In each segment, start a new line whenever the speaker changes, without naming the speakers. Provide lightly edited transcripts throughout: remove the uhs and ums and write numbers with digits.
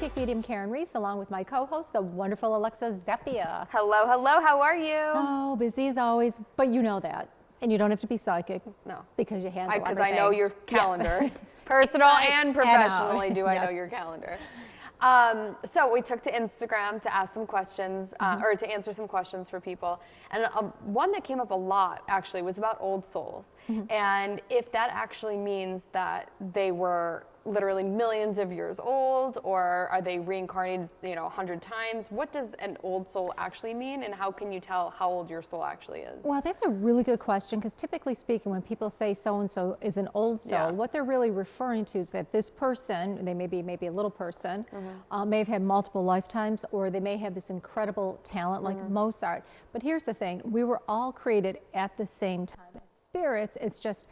Boutique Medium Karyn Reece, along with my co-host, the wonderful Alexa Zappia.
Hello, hello, how are you?
Oh, busy as always, but you know that. And you don't have to be psychic.
No.
Because you handle everything.
Because I know your calendar. Yeah. Personal and professionally do I know your calendar. So we took to Instagram to ask some questions, or to answer some questions for people. And one that came up a lot, actually, was about old souls. And if that actually means that they were literally millions of years old, or are they reincarnated, 100 times? What does an old soul actually mean, and how can you tell how old your soul actually is?
Well, that's a really good question, because typically speaking, when people say so-and-so is an old soul, what they're really referring to is that this person, they may be maybe a little person, may have had multiple lifetimes, or they may have this incredible talent like Mozart. But here's the thing, we were all created at the same time. As spirits, it's just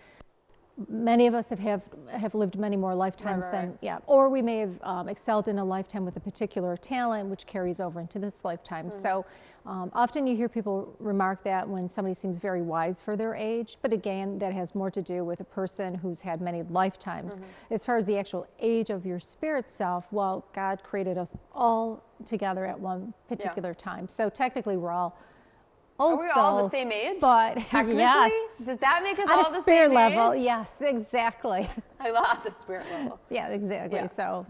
many of us have lived many more lifetimes than, or we may have excelled in a lifetime with a particular talent, which carries over into this lifetime. So often you hear people remark that when somebody seems very wise for their age, but again, that has more to do with a person who's had many lifetimes. As far as the actual age of your spirit self, well, God created us all together at one particular time. So technically we're all old souls.
Are we all the same age?
But
technically,
yes.
Does that make us
all the same age? At a spirit level, yes, exactly.
I love the spirit level.
Yeah, exactly. So,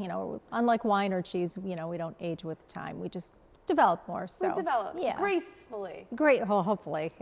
unlike wine or cheese, we don't age with time. We just develop more. So
we develop gracefully.
Great, hopefully.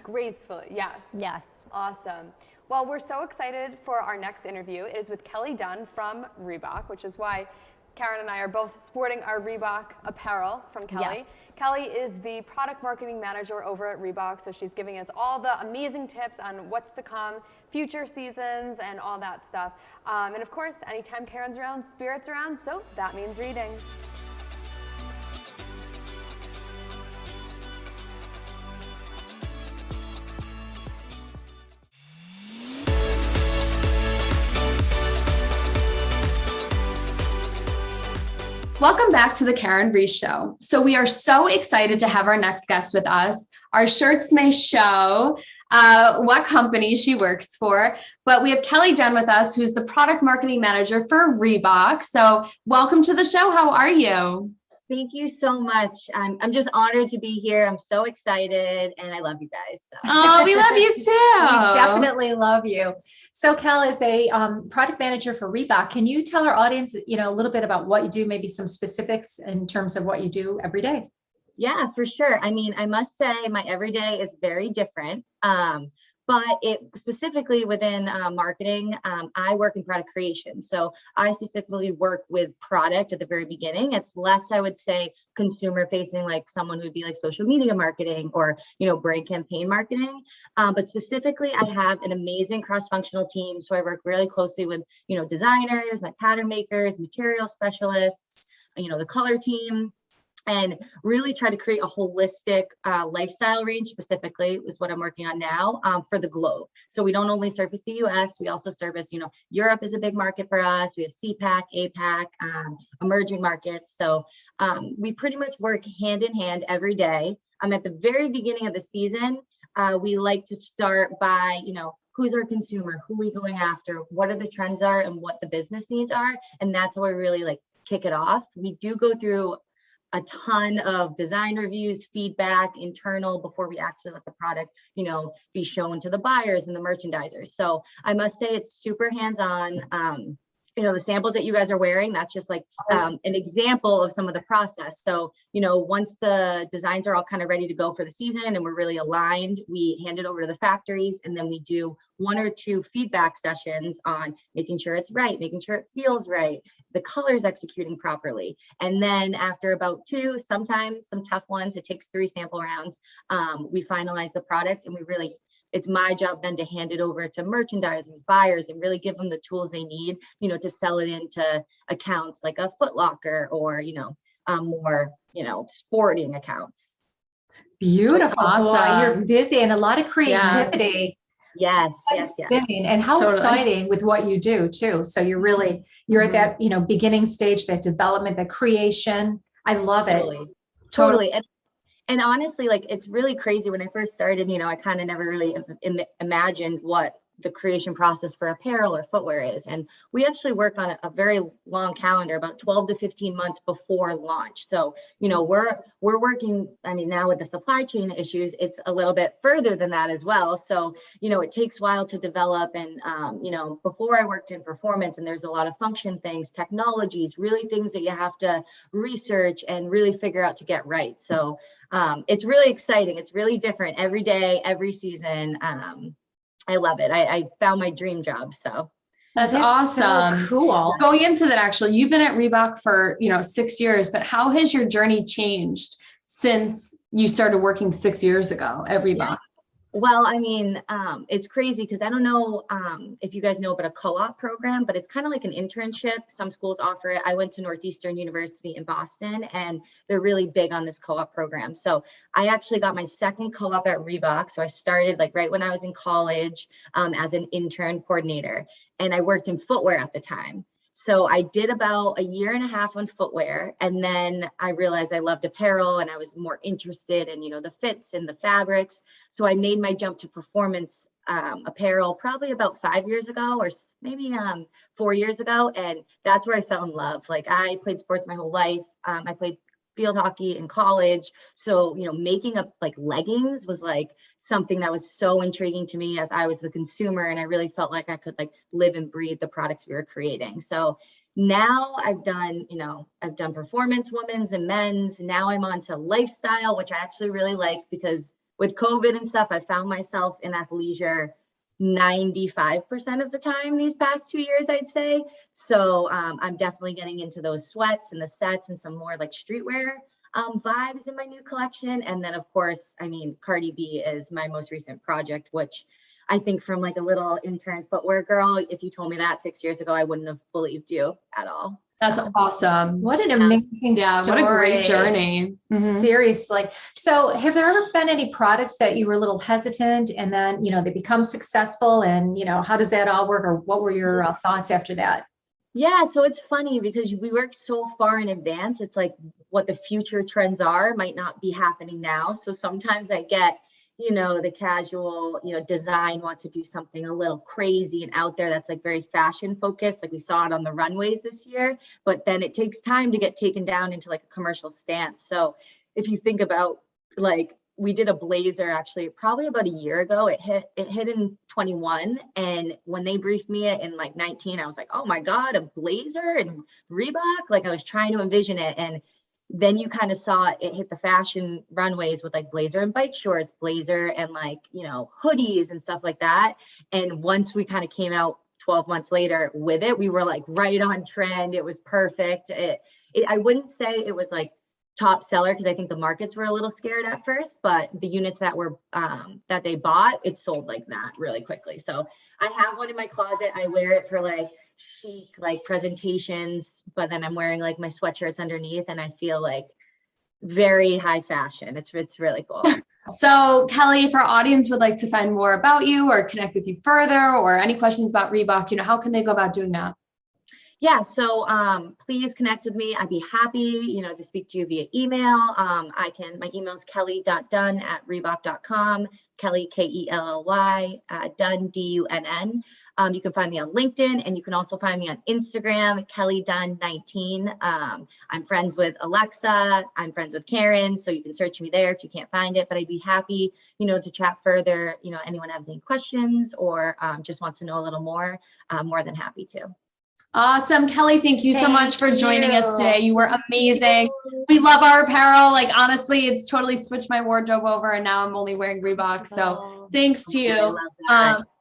Gracefully, yes.
Yes.
Awesome. Well, we're so excited for our next interview. It is with Kelly Dunn from Reebok, which is why Karyn and I are both sporting our Reebok apparel from Kelly.
Yes.
Kelly is the product marketing manager over at Reebok, so she's giving us all the amazing tips on what's to come, future seasons, and all that stuff. And of course, anytime Karyn's around, Spirit's around, so that means readings. Welcome back to the Karyn Reece Show. So we are so excited to have our next guest with us. Our shirts may show what company she works for, but we have Kelly Dunn with us, who's the product marketing manager for Reebok. So welcome to the show. How are you?
Thank you so much. I'm just honored to be here. I'm so excited, and I love you guys. So.
Oh, we love you too.
We definitely love you. So Kel is a product manager for Reebok. Can you tell our audience, a little bit about what you do, maybe some specifics in terms of what you do every day?
Yeah, for sure. I mean, I must say my everyday is very different. But it specifically within marketing, I work in product creation. So I specifically work with product at the very beginning. It's less, I would say, consumer facing, like someone who would be like social media marketing or, brand campaign marketing. But specifically, I have an amazing cross-functional team. So I work really closely with, designers, my pattern makers, material specialists, the color team, and really try to create a holistic lifestyle range specifically is what I'm working on now for the globe. So we don't only service the US, we also service, Europe is a big market for us. We have CPAC, APAC, emerging markets. So we pretty much work hand in hand every day. At the very beginning of the season, we like to start by, who's our consumer, who are we going after, what are the trends are and what the business needs are. And that's how we really kick it off. We do go through a ton of design reviews, feedback, internal, before we actually let the product, be shown to the buyers and the merchandisers. So I must say it's super hands-on. The samples that you guys are wearing, that's just an example of some of the process. So, once the designs are all kind of ready to go for the season and we're really aligned, we hand it over to the factories, and then we do 1 or 2 feedback sessions on making sure it's right, making sure it feels right, the colors executing properly. And then after about 2, sometimes some tough ones, it takes 3 sample rounds, we finalize the product, and it's my job then to hand it over to merchandisers, buyers, and really give them the tools they need, to sell it into accounts like a Foot Locker or, more, sporting accounts.
Beautiful.
Awesome.
You're busy and a lot of creativity.
Yes.
And how exciting with what you do too. So you're at that, beginning stage, that development, that creation. I love it.
Totally. And honestly, it's really crazy. When I first started, I kind of never really imagined what the creation process for apparel or footwear is. And we actually work on a very long calendar, about 12 to 15 months before launch. So, we're working, I mean, now with the supply chain issues, it's a little bit further than that as well. So, it takes a while to develop. And, before I worked in performance, and there's a lot of function things, technologies, really things that you have to research and really figure out to get right. So it's really exciting. It's really different every day, every season. I love it. I found my dream job. So
that's awesome.
So cool.
Going into that, actually, you've been at Reebok for, 6 years, but how has your journey changed since you started working 6 years ago at Reebok?
Yeah. Well, I mean, it's crazy because I don't know if you guys know about a co-op program, but it's kind of like an internship. Some schools offer it. I went to Northeastern University in Boston, and they're really big on this co-op program. So I actually got my second co-op at Reebok. So I started like right when I was in college as an intern coordinator, and I worked in footwear at the time. So I did about a year and a half on footwear. And then I realized I loved apparel and I was more interested in, the fits and the fabrics. So I made my jump to performance apparel probably about 5 years ago, or maybe 4 years ago. And that's where I fell in love. Like, I played sports my whole life. I played field hockey in college. So, making up like leggings was like something that was so intriguing to me as I was the consumer. And I really felt like I could like live and breathe the products we were creating. So now I've done performance, women's and men's. Now I'm on to lifestyle, which I actually really like, because with COVID and stuff, I found myself in athleisure 95% of the time these past 2 years, I'd say. So I'm definitely getting into those sweats and the sets and some more like streetwear vibes in my new collection. And then, of course, I mean, Cardi B is my most recent project, which I think from like a little intern footwear girl, if you told me that 6 years ago, I wouldn't have believed you at all.
That's awesome.
What an amazing story.
What a great journey.
Seriously. So have there ever been any products that you were a little hesitant and then, they become successful, and, how does that all work, or what were your thoughts after that?
Yeah, so it's funny because we work so far in advance. It's like what the future trends are might not be happening now. So sometimes I get, the casual, design wants to do something a little crazy and out there that's like very fashion focused. Like we saw it on the runways this year, but then it takes time to get taken down into like a commercial stance. So if you think about, like, we did a blazer actually probably about a year ago. It hit in 21. And when they briefed me in like 19, I was like, oh my God, a blazer and Reebok. Like, I was trying to envision it. And then you kind of saw it hit the fashion runways with like blazer and bike shorts, blazer and like, hoodies and stuff like that. And once we kind of came out 12 months later with it, we were like right on trend. It was perfect. I wouldn't say it was like top seller, because I think the markets were a little scared at first, but the units that were that they bought, it sold like that really quickly. So I have one in my closet. I wear it for like chic like presentations, but then I'm wearing like my sweatshirts underneath, and I feel like very high fashion. It's really cool.
So Kelly, if our audience would like to find more about you or connect with you further, or any questions about Reebok, how can they go about doing that?
Yeah, so please connect with me. I'd be happy, to speak to you via email. My email is kelly.dunn@reebok.com, Kelly, Kelly, Dunn, Dunn. You can find me on LinkedIn, and you can also find me on Instagram, kellydunn19. I'm friends with Alexa. I'm friends with Karyn, so you can search me there if you can't find it. But I'd be happy, to chat further. Anyone has any questions or just wants to know a little more, more than happy to.
Awesome. Kelly, thank you so much for joining us today. You were amazing. We love our apparel. Like, honestly, it's totally switched my wardrobe over, and now I'm only wearing Reebok. So thanks to you.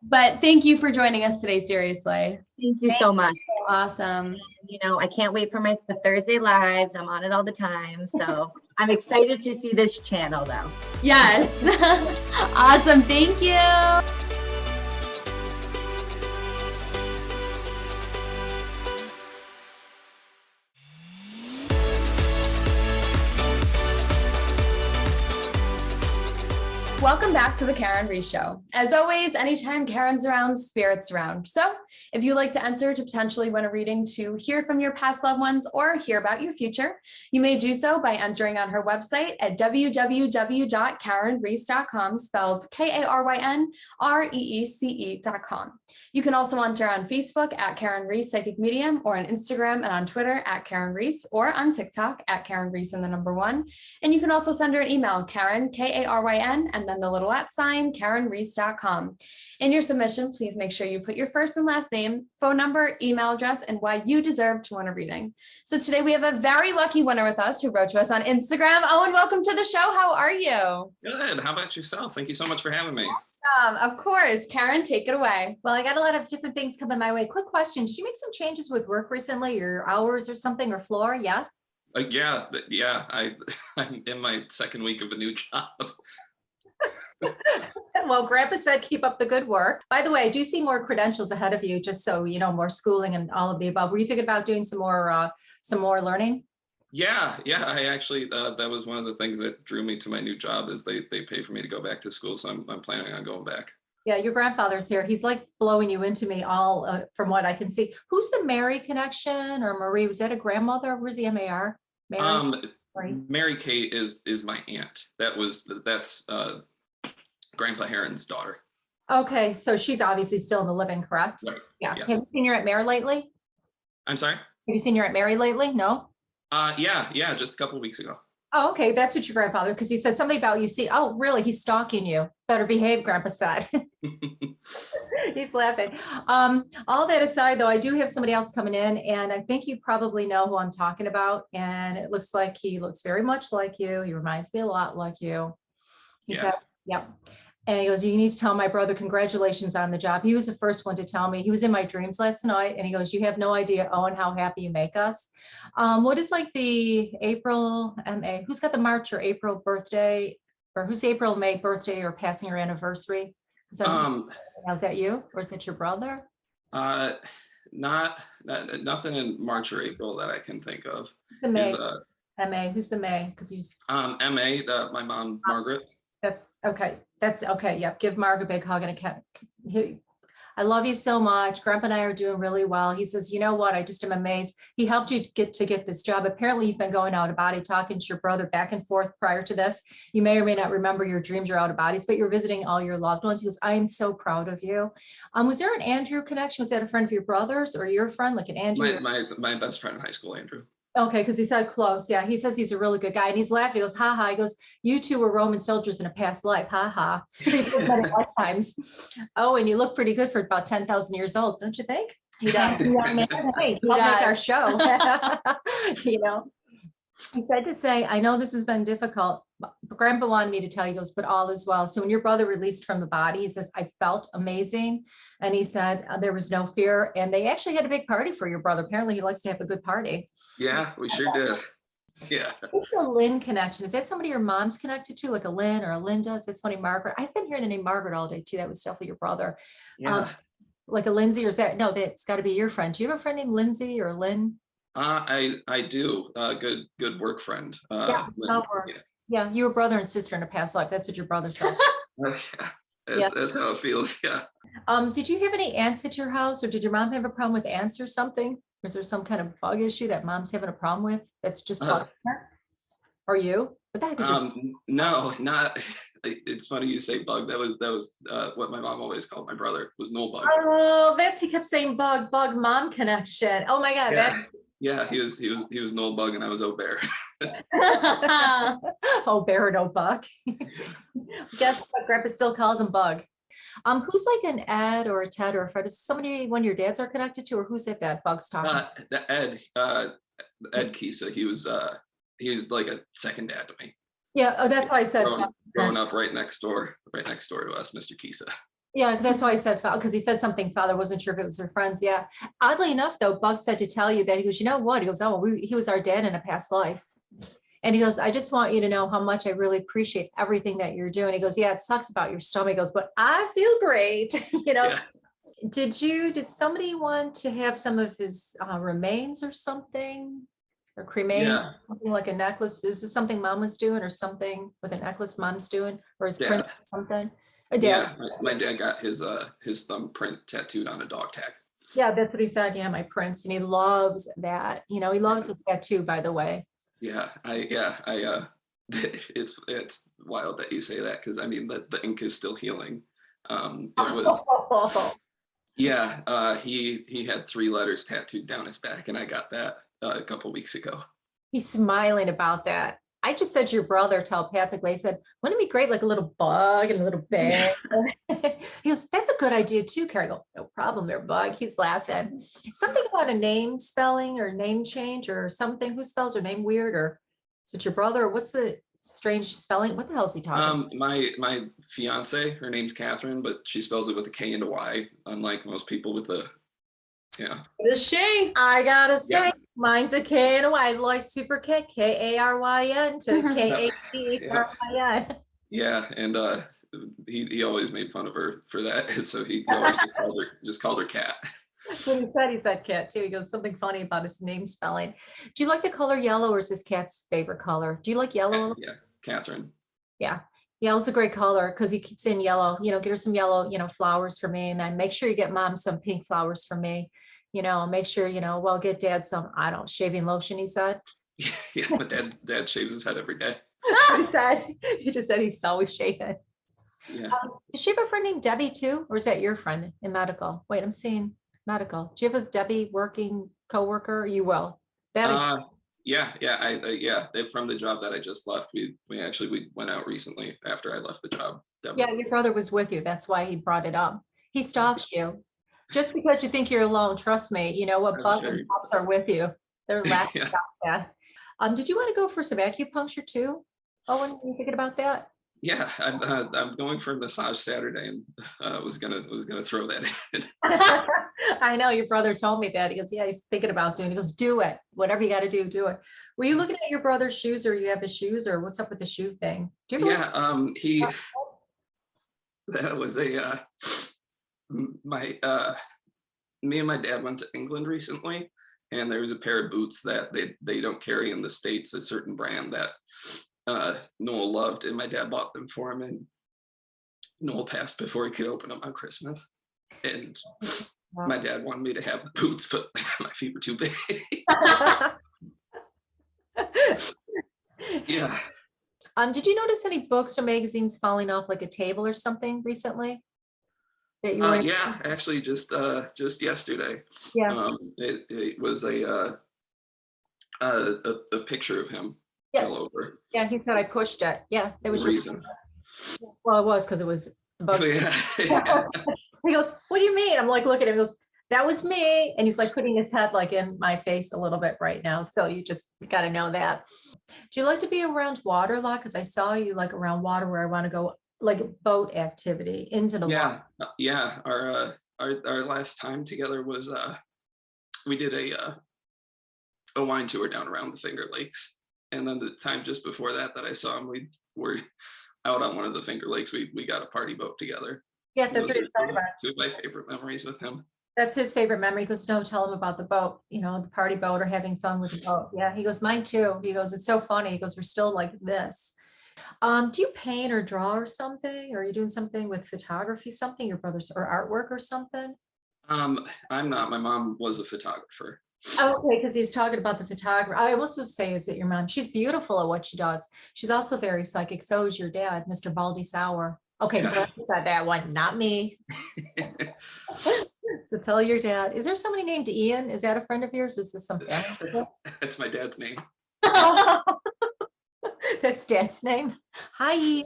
But thank you for joining us today. Seriously.
Thank you so much.
Awesome.
I can't wait for the Thursday lives. I'm on it all the time. So I'm excited to see this channel though.
Yes. Awesome. Thank you. Welcome back to the Karyn Reece Show. As always, anytime Karyn's around, spirit's around. So if you'd like to enter to potentially win a reading to hear from your past loved ones or hear about your future, you may do so by entering on her website at www.karynreece.com, spelled KarynReece.com. You can also enter on Facebook at Karyn Reece Psychic Medium, or on Instagram and on Twitter at Karyn Reece, or on TikTok at Karyn Reece and the number 1. And you can also send her an email, Karyn, Karyn, and then the little @ KarynReece.com. In your submission, please make sure you put your first and last name, phone number, email address, and why you deserve to win a reading. So today we have a very lucky winner with us who wrote to us on Instagram. Owen, welcome to the show. How are you?
Good. How about yourself? Thank you so much for having me.
Of course. Karyn, take it away.
Well, I got a lot of different things coming my way. Quick question. Did you make some changes with work recently, your hours or something, or floor? Yeah.
Yeah. I'm in my second week of a new job.
Well, Grandpa said keep up the good work. By the way, I do see more credentials ahead of you, just so you know, more schooling and all of the above. Were you thinking about doing some more learning?
Yeah. I actually, that was one of the things that drew me to my new job, is they pay for me to go back to school. So I'm planning on going back.
Yeah, your grandfather's here. He's like blowing you into me all from what I can see. Who's the Mary connection, or Marie? Was that a grandmother? Where's the MAR? Mary?
Mary Kate is my aunt. That's Grandpa Heron's daughter.
Okay, so she's obviously still in the living, correct?
Right.
Yeah.
Yes.
Have you seen her at Mary lately?
I'm sorry?
Have you seen her at Mary lately? No?
Yeah, just a couple of weeks ago.
Oh, okay. That's what your grandfather, because he said something about you. See, oh, really? He's stalking you. Better behave, Grandpa said. He's laughing. All that aside, though, I do have somebody else coming in, and I think you probably know who I'm talking about. And it looks like he looks very much like you. He reminds me a lot like you. He said, yep. And he goes, you need to tell my brother congratulations on the job. He was the first one to tell me. He was in my dreams last night, and he goes, you have no idea, Owen, how happy you make us. What is like the April MA? Who's got the March or April birthday, or who's April, May birthday or passing your anniversary? Is that you, or is it your brother?
Nothing in March or April that I can think of.
The May. MA. Who's the May? Because he's
MA. My mom, Margaret.
That's okay. Yep. Give Mark a big hug and I love you so much. Grandpa and I are doing really well. He says, you know what? I just am amazed. He helped you get this job. Apparently you've been going out of body, talking to your brother back and forth prior to this. You may or may not remember your dreams are out of bodies, but you're visiting all your loved ones. He goes, I am so proud of you. Was there an Andrew connection? Was that a friend of your brother's, or your friend, like an Andrew?
My best friend in high school, Andrew.
Okay, because he said close. Yeah, he says he's a really good guy, and he's laughing. He goes, ha ha. He goes, you two were Roman soldiers in a past life. Ha ha. Many lifetimes. Oh, and you look pretty good for about 10,000 years old, don't you think? He does. Hey, help make our show. You know, he said to say, I know this has been difficult. Grandpa wanted me to tell you, goes, but all is well. So when your brother released from the body, he says, I felt amazing. And he said there was no fear. And they actually had a big party for your brother. Apparently he likes to have a good party.
Yeah, we sure did. Yeah.
What's the Lynn connection? Is that somebody your mom's connected to, like a Lynn or a Linda? Is that somebody Margaret? I've been hearing the name Margaret all day too. That was definitely your brother.
Yeah.
Like a Lindsay, or is that, no, that's got to be your friend. Do you have a friend named Lindsay or Lynn?
I do. Good work friend.
Yeah, you were brother and sister in a past life. That's what your brother said.
That's how it feels. Yeah.
Did you have any ants at your house, or did your mom have a problem with ants or something? Or is there some kind of bug issue that mom's having a problem with? That's just or you? But that
no, not. It's funny you say bug. That was what my mom always called my brother, was no bug.
Oh, he kept saying bug mom connection. Oh my God.
Yeah, he was no bug and I was Bear.
Oh, Bear, no bug. Guess what? Grandpa still calls him Bug. Who's like an Ed or a Ted or a Fred? Is somebody one of your dads are connected to, or who's that Bug's talking?
Ed Kisa. He's like a second dad to me.
Yeah, oh, that's why I said
growing up right next door to us, Mr. Kisa.
Yeah, that's why I said because he said something father, wasn't sure if it was their friends. Yeah. Oddly enough, though, Bug said to tell you that, he goes, you know what? He goes, oh, he was our dad in a past life. And he goes, I just want you to know how much I really appreciate everything that you're doing. He goes, yeah, it sucks about your stomach. He goes, but I feel great. You know, yeah. Did somebody want to have some of his remains or something? or cremain,
Yeah.
something like a necklace. Is this something mom was doing or something with a necklace mom's doing or his print
Dad.
or something? A dad.
Yeah, my dad got his thumbprint tattooed on a dog tag.
Yeah, that's what he said. Yeah, my prince. And he loves that. You know, he loves his tattoo, by the way.
Yeah, it's wild that you say that, because I mean the ink is still healing. It was yeah, he had 3 letters tattooed down his back, and I got that a couple weeks ago.
He's smiling about that. I just said to your brother telepathically, I said, wouldn't it be great, like a little bug and a little bag? He goes, that's a good idea too, Carrie. I go, no problem there, bug. He's laughing. Something about a name spelling or name change or something. Who spells her name weird? Or is it your brother? Or what's the strange spelling? What the hell is he talking?
My fiance, her name's Catherine, but she spells it with a K and a Y, unlike most people with a, yeah.
What is she?
I gotta say, mine's a K and a Y, like super K, Karyn to Karyn.
Yeah, and he always made fun of her for that, so he always just called her Cat.
That's what he said. He said cat too. He goes, something funny about his name spelling. Do you like the color yellow, or is this cat's favorite color? Do you like yellow?
Yeah, Catherine.
Yeah. Yellow's a great color because he keeps saying yellow. You know, get her some yellow, flowers for me. And then make sure you get mom some pink flowers for me. Make sure, well, get dad some, I don't, shaving lotion, he said.
Yeah, my dad shaves his head every day.
He just said he's always shaving.
Yeah.
Does she have a friend named Debbie too? Or is that your friend in medical? Wait, I'm seeing medical. Do you have a Debbie working coworker? You will. That is.
Yeah. From the job that I just left, we went out recently after I left the job. Debbie.
Yeah, your brother was with you. That's why he brought it up. He stalks you. Just because you think you're alone, trust me, you know what bug and pops are with you. They're laughing about that. Did you want to go for some acupuncture too? Owen, are you thinking about that?
Yeah, I'm going for a massage Saturday, and was gonna throw that in.
I know your brother told me that. He goes, yeah, he's thinking about doing. He goes, do it. Whatever you got to do it. Were you looking at your brother's shoes, or you have his shoes, or what's up with the shoe thing? Do you ever
that was me and my dad went to England recently, and there was a pair of boots that they don't carry in the States, a certain brand that Noel loved, and my dad bought them for him, and Noel passed before he could open them on Christmas. And my dad wanted me to have the boots, but my feet were too big. Yeah.
Did you notice any books or magazines falling off like a table or something recently? That you were
yeah, actually just yesterday.
Yeah.
It was a picture of him fell over.
Yeah, he said I pushed it. Yeah, that was
the
your
reason.
Well, it was because it was the bugs.
Yeah.
He goes, what do you mean? I'm like, look at him. He goes, that was me. And he's like putting his head like in my face a little bit right now. So you just got to know that. Do you like to be around water a lot? Because I saw you like around water where I want to go, like boat activity into the water.
Yeah. Our last time together was we did a wine tour down around the Finger Lakes. And then the time just before that I saw him, we were out on one of the Finger Lakes. We got a party boat together.
Yeah, that's what he's talking about.
Two of my favorite memories with him.
That's his favorite memory. He goes, no, tell him about the boat, the party boat or having fun with the boat. Yeah, he goes, mine too. He goes, it's so funny. He goes, we're still like this. Do you paint or draw or something? Or are you doing something with photography, something, your brother's, or artwork or something?
I'm not. My mom was a photographer.
Oh, okay, because he's talking about the photographer. I also say, is it your mom? She's beautiful at what she does. She's also very psychic. So is your dad, Mr. Baldy Sauer. Okay, yeah. He said that one, not me. So tell your dad. Is there somebody named Ian? Is that a friend of yours? Is this some family?
That's my dad's name.
That's dad's name. Hi, Ian.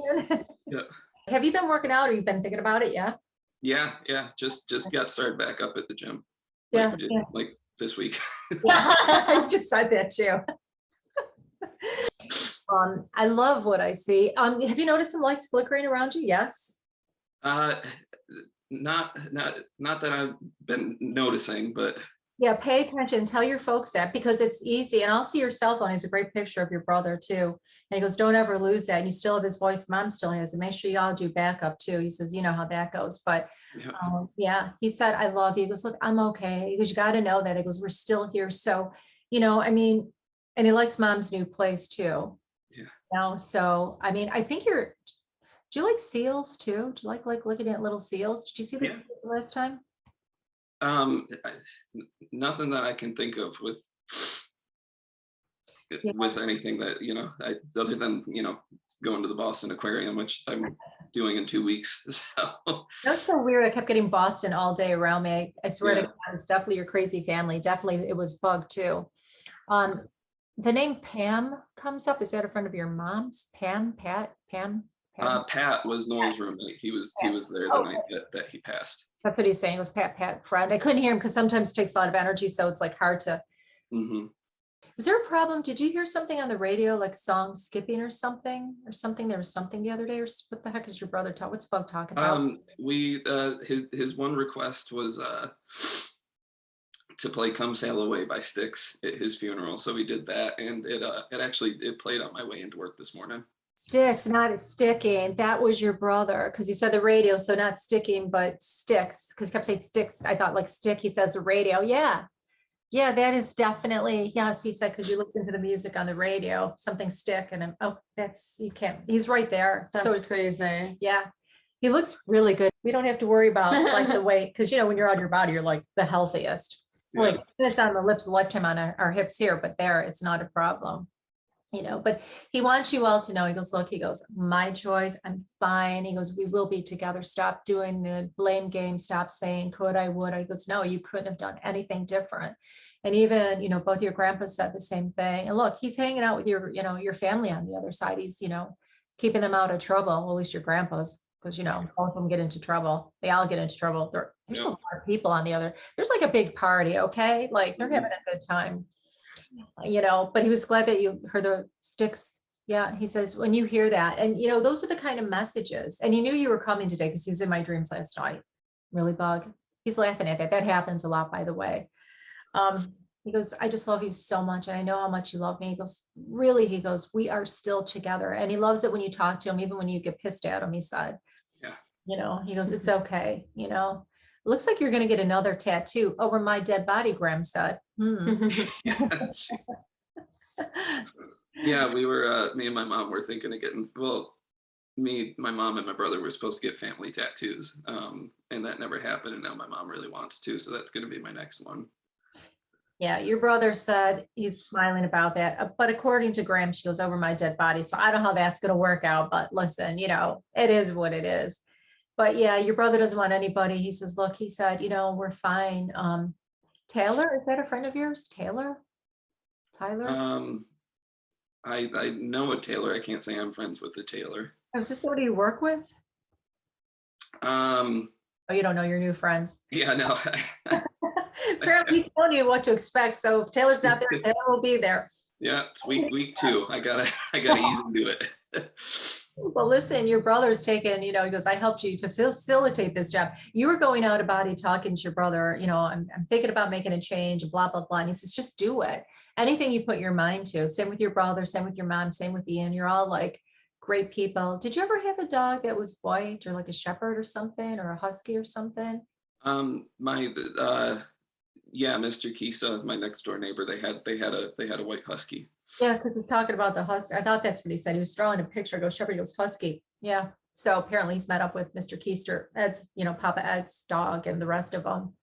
Yeah.
Have you been working out, or you've been thinking about it? Yeah.
Yeah. Just got started back up at the gym. Like this week.
I just said that too. I love what I see. Have you noticed some lights flickering around you? Yes.
Not that I've been noticing, but
yeah, pay attention. Tell your folks that, because it's easy. And I'll see your cell phone. He's a great picture of your brother too. And he goes, don't ever lose that. And you still have his voice. Mom still has it. Make sure y'all do backup too. He says, you know how that goes. But yeah, he said, I love you. He goes, look, I'm okay. He goes, you got to know that. He goes, we're still here. So, I mean, And he likes mom's new place too.
Yeah.
Now, so, I mean, I think do you like seals too? Do you like looking at little seals? Did you see this last time?
Nothing that I can think of with anything that, other than, going to the Boston Aquarium, which I'm doing in 2 weeks. So
that's so weird. I kept getting Boston all day around me. I swear to God, it's definitely your crazy family. Definitely it was bug too. The name Pam comes up. Is that a friend of your mom's? Pam?
Pat was Noel's roommate. He was there the night that he passed.
That's what he's saying. It was Pat, friend. I couldn't hear him because sometimes it takes a lot of energy, so it's like hard to.
Mm-hmm.
Is there a problem? Did you hear something on the radio, like song skipping or something? There was something the other day. Or what the heck is your brother talking? What's Bug talking about?
His one request was to play "Come Sail Away" by Styx at his funeral. So we did that, and it played on my way into work this morning.
Sticks, not sticking. That was your brother, because he said the radio, so not sticking, but sticks, because he kept saying sticks. I thought like stick. He says the radio. Yeah, that is definitely, yes, he said, because you listen to the music on the radio, something stick, and you can't, he's right there.
That's crazy.
Yeah, he looks really good. We don't have to worry about like the weight, because when you're on your body, you're like the healthiest. Yeah. Like it's on the lips, a lifetime on our hips here, but there, it's not a problem. But he wants you all to know, he goes, look, my choice, I'm fine. He goes, we will be together. Stop doing the blame game. Stop saying, could I, would I? He goes, no, you couldn't have done anything different. And even, both your grandpas said the same thing. And look, he's hanging out with your family on the other side. He's, keeping them out of trouble. Well, at least your grandpas, because, both of them get into trouble. They all get into trouble. There's a lot of people on the other. There's like a big party, okay? Like they're having a good time. But he was glad that you heard the sticks. Yeah, he says, when you hear that, and those are the kind of messages, and he knew you were coming today because he was in my dreams last night. Really, Bug? He's laughing at that. That happens a lot, by the way. He goes, I just love you so much, and I know how much you love me. He goes, really? He goes, we are still together, and he loves it when you talk to him, even when you get pissed at him. He said, he goes, it's okay. It looks like you're going to get another tattoo over my dead body, Graham said.
Yeah, we were, me and my mom were thinking of getting, my mom and my brother were supposed to get family tattoos, and that never happened. And now my mom really wants to, so that's going to be my next one.
Yeah, your brother said he's smiling about that. But according to Graham, she goes, over my dead body. So I don't know how that's going to work out. But listen, it is what it is. But yeah, your brother doesn't want anybody. He says, look, he said, we're fine. Taylor, is that a friend of yours? Tyler?
I know a Taylor. I can't say I'm friends with the Taylor.
Is this somebody you work with? Oh, you don't know your new friends?
Yeah, no.
Apparently he's telling you what to expect. So if Taylor's not there, Taylor will be there.
Yeah, it's week 2. I gotta ease into it.
Well, listen, your brother's taken, he goes, I helped you to facilitate this job. You were going out of body talking to your brother, I'm thinking about making a change, blah, blah, blah. And he says, just do it. Anything you put your mind to. Same with your brother, same with your mom, same with Ian. You're all like great people. Did you ever have a dog that was white, or like a shepherd or something, or a husky or something?
Mr. Kisa, my next door neighbor, they had a white husky.
Yeah, because he's talking about the husky. I thought that's what he said. He was drawing a picture. Goes shepherd, goes husky. Yeah. So apparently he's met up with Mr. Keister. That's Papa Ed's dog and the rest of them,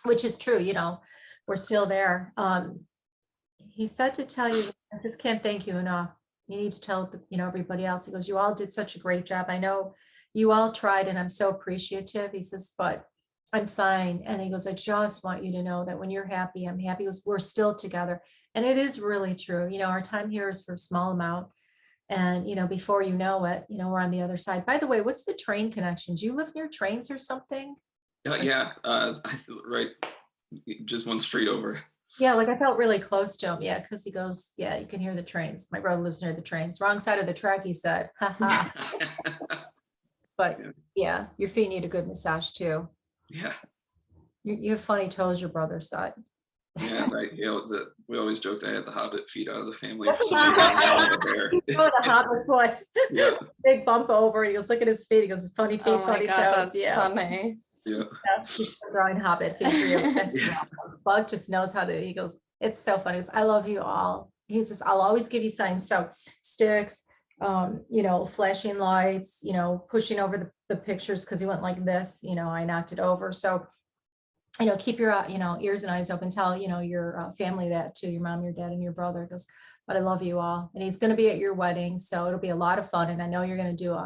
which is true. We're still there. He said to tell you, I just can't thank you enough. You need to tell everybody else. He goes, you all did such a great job. I know you all tried, and I'm so appreciative. He says, but I'm fine. And he goes, I just want you to know that when you're happy, I'm happy. He goes, we're still together. And it is really true. Our time here is for a small amount. And, before you know it, we're on the other side. By the way, what's the train connections? You live near trains or something?
Yeah. Right. Just one street over.
Yeah. Like I felt really close to him. Yeah. Cause he goes, yeah, you can hear the trains. My brother lives near the trains. Wrong side of the track, he said. But yeah, your feet need a good massage too.
Yeah.
You have funny toes, your brother said.
Yeah, right. We always joked I had the Hobbit feet out of the family.
That's the Hobbit foot. Yeah. Big bump over. He goes, look at his feet. He goes, funny feet, funny toes.
That's
funny.
Yeah.
He's drawing Hobbit feet for you. That's Bug just knows how to. He goes, it's so funny. He goes, I love you all. he says, I'll always give you signs. So sticks, flashing lights, pushing over the pictures because he went like this, I knocked it over. So, keep your, ears and eyes open. Tell, your family that too, your mom, your dad, and your brother. He goes, but I love you all. And he's going to be at your wedding. So it'll be a lot of fun. And I know you're going to do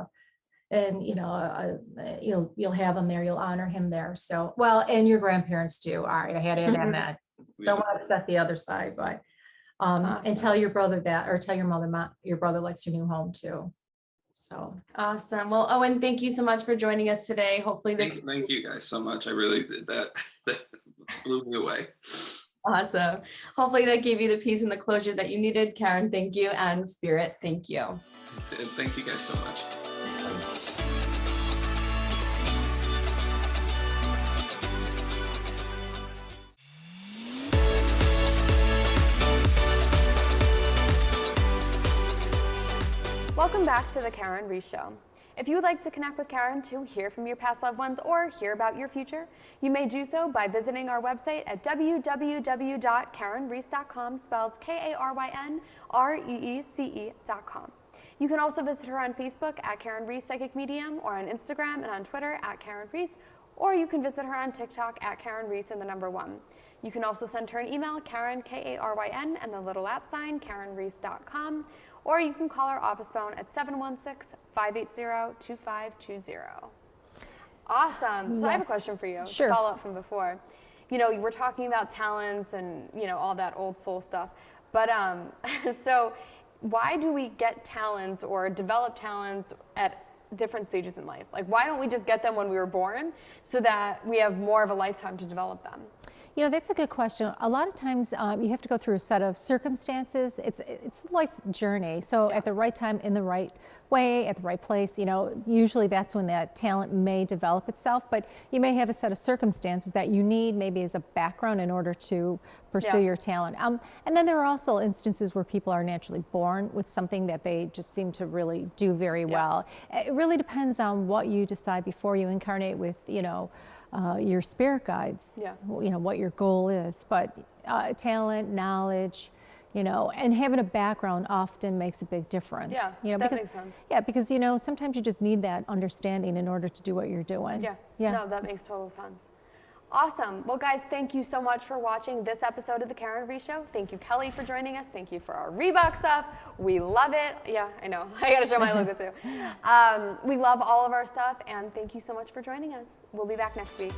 you'll have him there. You'll honor him there. So, well, and your grandparents do. All right. I had to add in that. Don't want to upset the other side, but,
Awesome.
and tell your brother that, or tell your mother, your brother likes your new home too. So
awesome. Well, Owen, thank you so much for joining us today. Hopefully
Thank you guys so much. I really did that. That blew me away.
Awesome. Hopefully that gave you the peace and the closure that you needed. Karyn, thank you. And Spirit, thank you.
And thank you guys so much.
Welcome back to the Karyn Reece Show. If you would like to connect with Karyn to hear from your past loved ones or hear about your future, you may do so by visiting our website at www.karynreece.com, spelled KarynReece.com. You can also visit her on Facebook at Karyn Reece Psychic Medium, or on Instagram and on Twitter at Karyn Reece, or you can visit her on TikTok at Karyn Reece and the number 1. You can also send her an email, Karyn, Karyn, and the little @ KarynReece.com, or you can call our office phone at 716-580-2520. Awesome. So I have a question for you.
Sure.
Follow up from before. We're talking about talents and, all that old soul stuff. But so why do we get talents or develop talents at different stages in life? Like, why don't we just get them when we were born so that we have more of a lifetime to develop them?
That's a good question. A lot of times you have to go through a set of circumstances. It's a life journey. So at the right time, in the right way, at the right place, usually that's when that talent may develop itself. But you may have a set of circumstances that you need maybe as a background in order to pursue your talent. And then there are also instances where people are naturally born with something that they just seem to really do very well. It really depends on what you decide before you incarnate with, your spirit guides, what your goal is. But talent, knowledge, and having a background often makes a big difference.
That makes sense.
Yeah, because, sometimes you just need that understanding in order to do what you're doing.
No, that makes total sense. Awesome. Well, guys, thank you so much for watching this episode of the Karyn Reece Show. Thank you, Kelly, for joining us. Thank you for our Reebok stuff. We love it. Yeah, I know. I got to show my logo too. We love all of our stuff, and thank you so much for joining us. We'll be back next week.